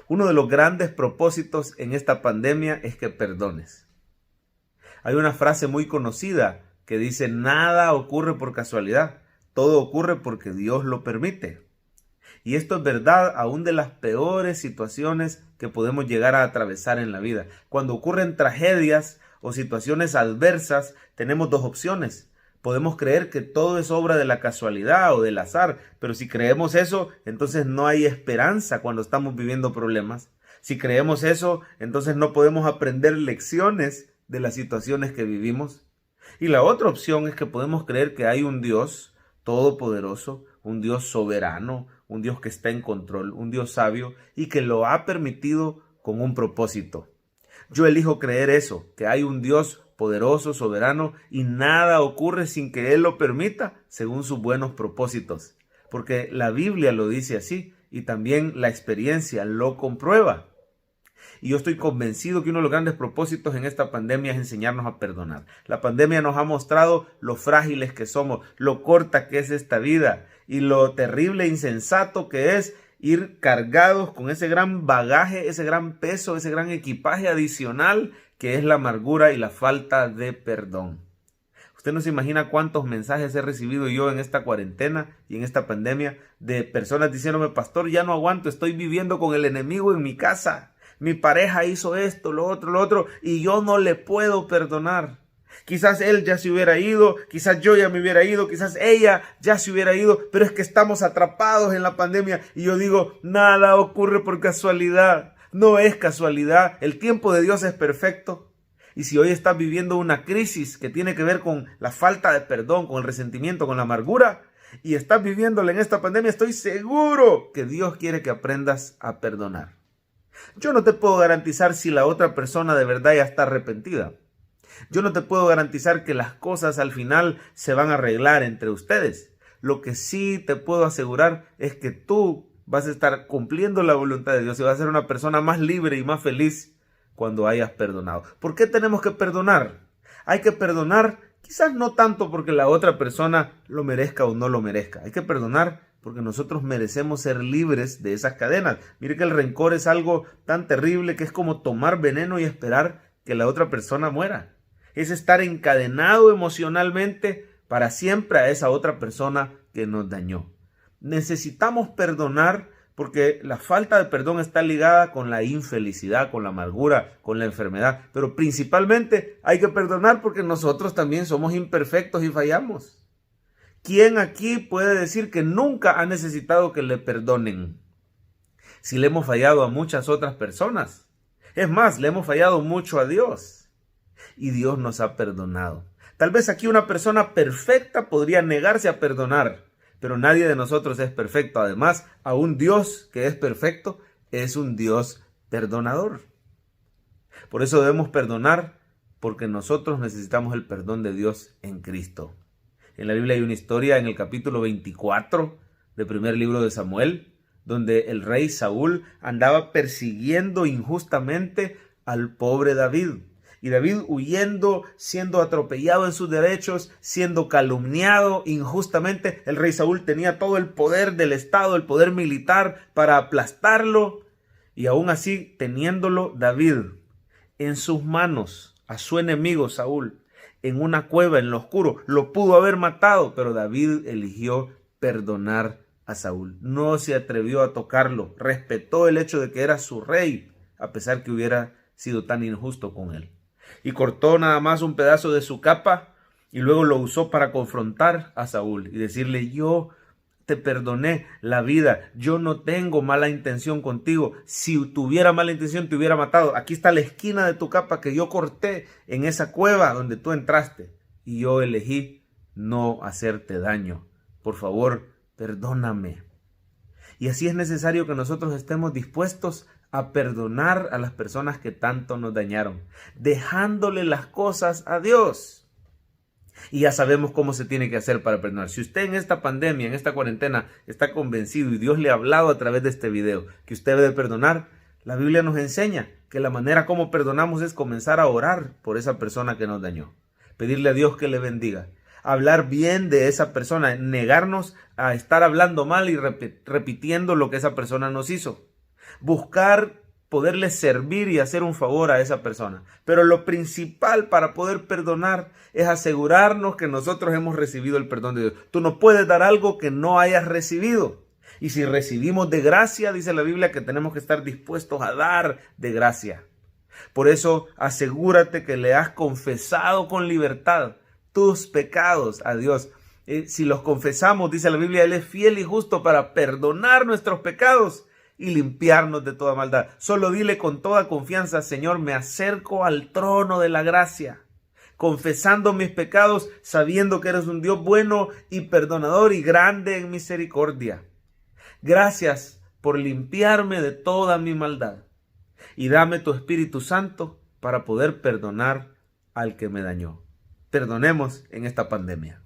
Uno de los grandes propósitos en esta pandemia es que perdones. Hay una frase muy conocida que dice: nada ocurre por casualidad, todo ocurre porque Dios lo permite. Y esto es verdad aún de las peores situaciones que podemos llegar a atravesar en la vida. Cuando ocurren tragedias o situaciones adversas, tenemos dos opciones. Podemos creer que todo es obra de la casualidad o del azar, pero si creemos eso, entonces no hay esperanza cuando estamos viviendo problemas. Si creemos eso, entonces no podemos aprender lecciones de las situaciones que vivimos. Y la otra opción es que podemos creer que hay un Dios todopoderoso, un Dios soberano, un Dios que está en control, un Dios sabio y que lo ha permitido con un propósito. Yo elijo creer eso, que hay un Dios poderoso, soberano, y nada ocurre sin que Él lo permita según sus buenos propósitos. Porque la Biblia lo dice así y también la experiencia lo comprueba. Y yo estoy convencido que uno de los grandes propósitos en esta pandemia es enseñarnos a perdonar. La pandemia nos ha mostrado lo frágiles que somos, lo corta que es esta vida y lo terrible e insensato que es ir cargados con ese gran bagaje, ese gran peso, ese gran equipaje adicional que es la amargura y la falta de perdón. Usted no se imagina cuántos mensajes he recibido yo en esta cuarentena y en esta pandemia de personas diciéndome: pastor, ya no aguanto, estoy viviendo con el enemigo en mi casa. Mi pareja hizo esto, lo otro, y yo no le puedo perdonar. Quizás él ya se hubiera ido, quizás yo ya me hubiera ido, quizás ella ya se hubiera ido, pero es que estamos atrapados en la pandemia y yo digo: nada ocurre por casualidad. No es casualidad, el tiempo de Dios es perfecto. Y si hoy estás viviendo una crisis que tiene que ver con la falta de perdón, con el resentimiento, con la amargura, y estás viviéndola en esta pandemia, estoy seguro que Dios quiere que aprendas a perdonar. Yo no te puedo garantizar si la otra persona de verdad ya está arrepentida. Yo no te puedo garantizar que las cosas al final se van a arreglar entre ustedes. Lo que sí te puedo asegurar es que tú vas a estar cumpliendo la voluntad de Dios y vas a ser una persona más libre y más feliz cuando hayas perdonado. ¿Por qué tenemos que perdonar? Hay que perdonar quizás no tanto porque la otra persona lo merezca o no lo merezca. Hay que perdonar porque nosotros merecemos ser libres de esas cadenas. Mire que el rencor es algo tan terrible que es como tomar veneno y esperar que la otra persona muera. Es estar encadenado emocionalmente para siempre a esa otra persona que nos dañó. Necesitamos perdonar porque la falta de perdón está ligada con la infelicidad, con la amargura, con la enfermedad. Pero principalmente hay que perdonar porque nosotros también somos imperfectos y fallamos. ¿Quién aquí puede decir que nunca ha necesitado que le perdonen? Si le hemos fallado a muchas otras personas. Es más, le hemos fallado mucho a Dios. Y Dios nos ha perdonado. Tal vez aquí una persona perfecta podría negarse a perdonar, pero nadie de nosotros es perfecto. Además, a un Dios que es perfecto es un Dios perdonador. Por eso debemos perdonar, porque nosotros necesitamos el perdón de Dios en Cristo. En la Biblia hay una historia en el capítulo 24 del primer libro de Samuel, donde el rey Saúl andaba persiguiendo injustamente al pobre David. Y David huyendo, siendo atropellado en sus derechos, siendo calumniado injustamente. El rey Saúl tenía todo el poder del Estado, el poder militar para aplastarlo. Y aún así, teniéndolo David en sus manos, a su enemigo Saúl, en una cueva en lo oscuro, lo pudo haber matado, pero David eligió perdonar a Saúl. No se atrevió a tocarlo, respetó el hecho de que era su rey, a pesar que hubiera sido tan injusto con él. Y cortó nada más un pedazo de su capa y luego lo usó para confrontar a Saúl y decirle: yo te perdoné la vida, yo no tengo mala intención contigo, si tuviera mala intención te hubiera matado, aquí está la esquina de tu capa que yo corté en esa cueva donde tú entraste y yo elegí no hacerte daño, por favor, perdóname. Y así es necesario que nosotros estemos dispuestos a perdonar a las personas que tanto nos dañaron, dejándole las cosas a Dios. Y ya sabemos cómo se tiene que hacer para perdonar. Si usted en esta pandemia, en esta cuarentena, está convencido y Dios le ha hablado a través de este video que usted debe perdonar, la Biblia nos enseña que la manera como perdonamos es comenzar a orar por esa persona que nos dañó. Pedirle a Dios que le bendiga. Hablar bien de esa persona, negarnos a estar hablando mal y repitiendo lo que esa persona nos hizo. buscar poderle servir y hacer un favor a esa persona. Pero lo principal para poder perdonar es asegurarnos que nosotros hemos recibido el perdón de Dios. Tú no puedes dar algo que no hayas recibido. Y si recibimos de gracia, dice la Biblia que tenemos que estar dispuestos a dar de gracia. Por eso asegúrate que le has confesado con libertad tus pecados a Dios. Si los confesamos, dice la Biblia, Él es fiel y justo para perdonar nuestros pecados y limpiarnos de toda maldad. Solo dile con toda confianza: Señor, me acerco al trono de la gracia, confesando mis pecados, sabiendo que eres un Dios bueno y perdonador y grande en misericordia. Gracias por limpiarme de toda mi maldad y dame tu Espíritu Santo para poder perdonar al que me dañó. Perdonemos en esta pandemia.